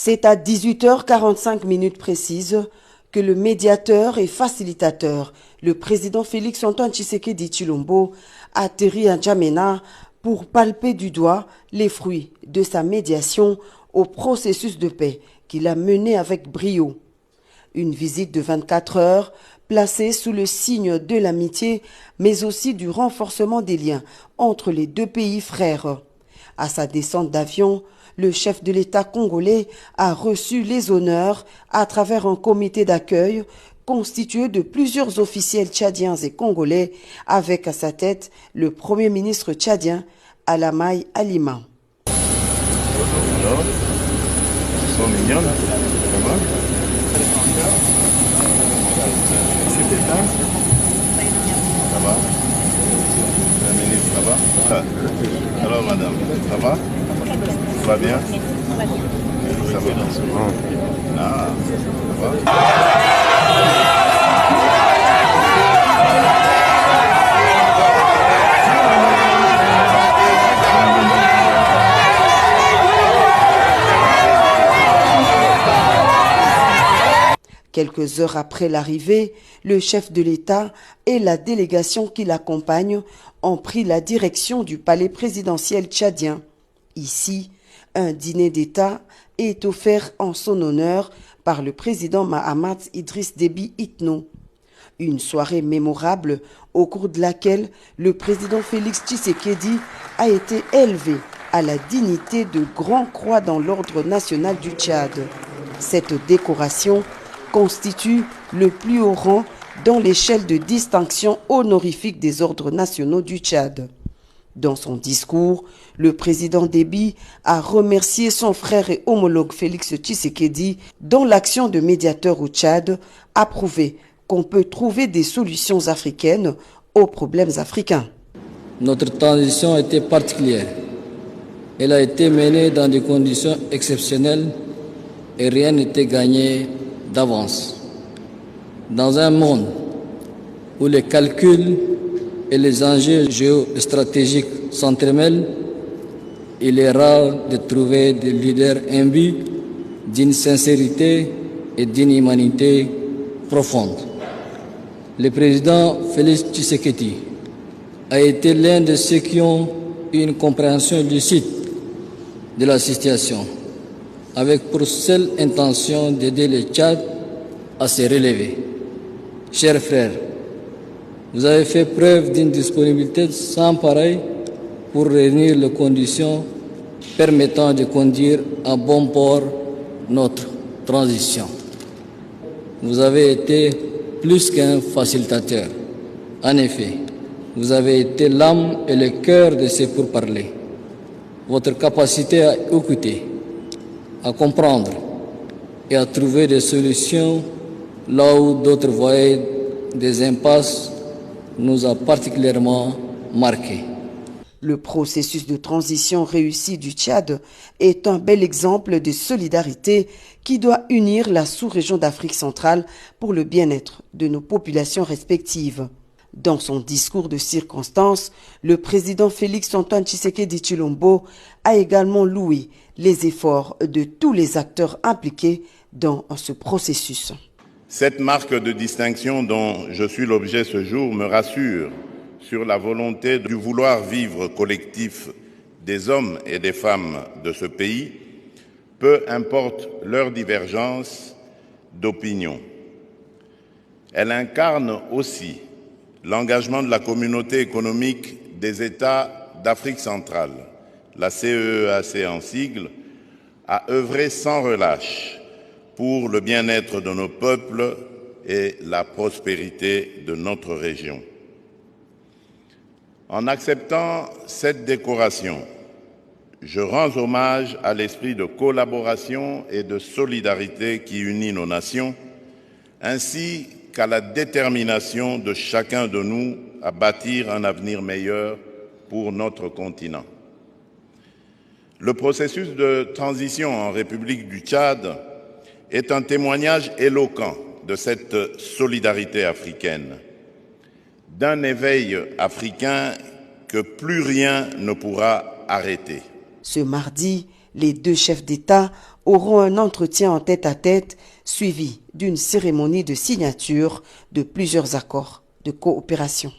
C'est à 18h45 précises que le médiateur et facilitateur, le président Félix-Antoine Tshisekedi Tshilombo, atterrit à N'Djamena pour palper du doigt les fruits de sa médiation au processus de paix qu'il a mené avec brio. Une visite de 24 heures placée sous le signe de l'amitié, mais aussi du renforcement des liens entre les deux pays frères. À sa descente d'avion, le chef de l'État congolais a reçu les honneurs à travers un comité d'accueil constitué de plusieurs officiels tchadiens et congolais, avec à sa tête le Premier ministre tchadien Alamaï Alima. Alors, ils sont mignons, vraiment. Ça va? La ministre, ça va? Alors madame, ça va? Ça va bien? Ça va dans ce moment. Ah, ça va? Quelques heures après l'arrivée, le chef de l'État et la délégation qui l'accompagne ont pris la direction du palais présidentiel tchadien. Ici, un dîner d'État est offert en son honneur par le président Mahamat Idriss Déby Itno. Une soirée mémorable au cours de laquelle le président Félix Tshisekedi a été élevé à la dignité de Grand Croix dans l'ordre national du Tchad. Cette décoration constitue le plus haut rang dans l'échelle de distinction honorifique des ordres nationaux du Tchad. Dans son discours, le président Déby a remercié son frère et homologue Félix Tshisekedi dont l'action de médiateur au Tchad a prouvé qu'on peut trouver des solutions africaines aux problèmes africains. Notre transition était particulière. Elle a été menée dans des conditions exceptionnelles et rien n'était gagné d'avance. Dans un monde où les calculs et les enjeux géostratégiques s'entremêlent, il est rare de trouver des leaders imbus d'une sincérité et d'une humanité profonde. Le président Félix Tshisekedi a été l'un de ceux qui ont eu une compréhension lucide de la situation, avec pour seule intention d'aider le Tchad à se relever. Chers frères, vous avez fait preuve d'une disponibilité sans pareille pour réunir les conditions permettant de conduire à bon port notre transition. Vous avez été plus qu'un facilitateur. En effet, vous avez été l'âme et le cœur de ces pourparlers. Votre capacité à écouter, à comprendre et à trouver des solutions là où d'autres voyaient des impasses nous a particulièrement marqués. Le processus de transition réussi du Tchad est un bel exemple de solidarité qui doit unir la sous-région d'Afrique centrale pour le bien-être de nos populations respectives. Dans son discours de circonstance, le président Félix-Antoine Tshisekedi Tshilombo a également loué les efforts de tous les acteurs impliqués dans ce processus. Cette marque de distinction dont je suis l'objet ce jour me rassure sur la volonté du vouloir vivre collectif des hommes et des femmes de ce pays, peu importe leur divergence d'opinion. Elle incarne aussi l'engagement de la communauté économique des États d'Afrique centrale, la CEEAC en sigle, à œuvrer sans relâche pour le bien-être de nos peuples et la prospérité de notre région. En acceptant cette décoration, je rends hommage à l'esprit de collaboration et de solidarité qui unit nos nations, ainsi qu'à la détermination de chacun de nous à bâtir un avenir meilleur pour notre continent. Le processus de transition en République du Tchad est un témoignage éloquent de cette solidarité africaine, d'un éveil africain que plus rien ne pourra arrêter. Ce mardi, Les deux chefs d'État auront un entretien en tête-à-tête suivi d'une cérémonie de signature de plusieurs accords de coopération.